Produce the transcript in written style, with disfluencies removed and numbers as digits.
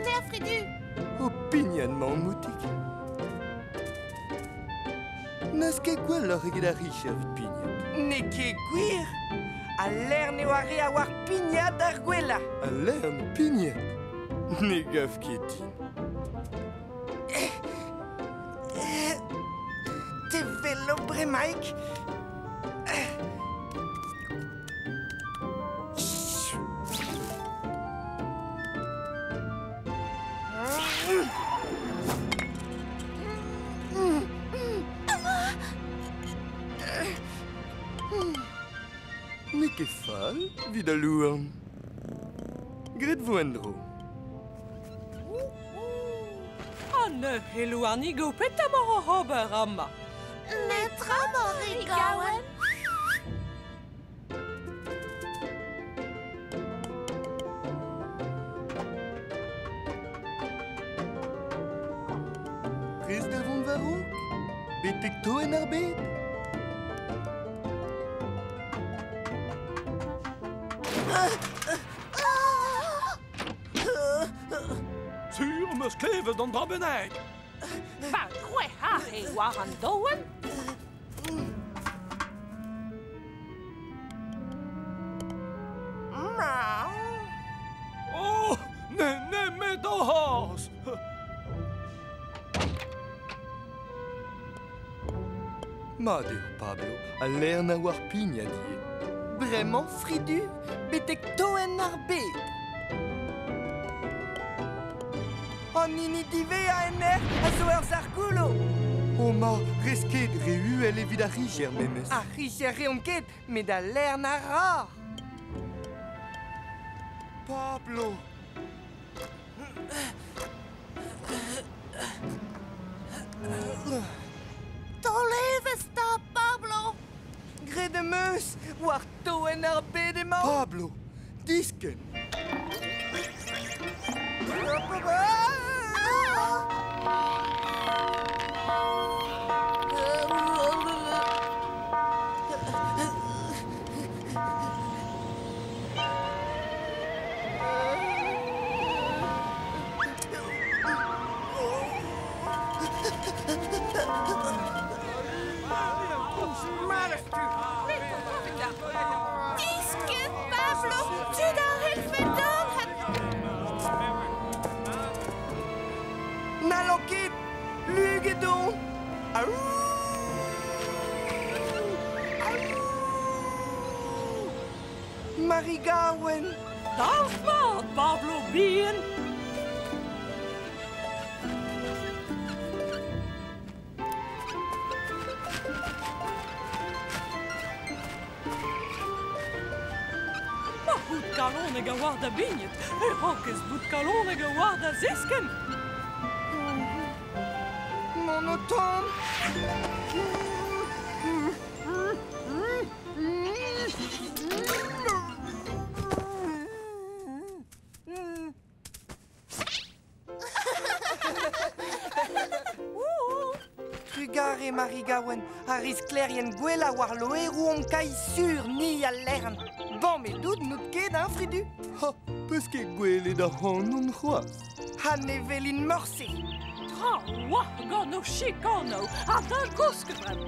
te a Fridu. O pignanman moutik. N'eus ket gwell ar eget a rich evit pignat. Ne ket gwir. A lern eo are a war pignat ar gwella. A lern pignat. Ne gav ket din. Te velo bremaik. Ne ket fall, vid a louarn. Gret vo en dro. Anne helouarnigo petamor o hober amma. Netra Marigawen. Prez da vont varouk? Betek to en ar bet? Sur meus klevet an dra bennek. Va gwe ha he war an doen. Oh, ne met o has. Mat eo, Pablo, a lern a war pignat ie. Bremañ Fridu, betek toen ar bet. An nini dive a ener a zo ur zargoulo. O ma, resket rehu el evit a richer memes. A richer reon ket, met a lern a rar. Pablo! Toleves ta, Pablo. Gret em eus, war toen ar bet emañ. Pablo! Disken! Disken, Pablo. Tu daar heel veel dan hebt. N'allons ket, lugedon. Marigawen. Dag maar, Pablo Bien. Boet kalonige warda binjet. Hokes boet kalonige warda zisken. Monotone. Trugare Marigawen, a riz klerien gwella war loerou om kai sur ni a lern. Bon, me doud nout ket, hein, Fridu? Ha! Peus ket gwele da c'hoant on c'hoaz. Ha ne velin morse. Tra, wa, gano chicano, a da goskevren.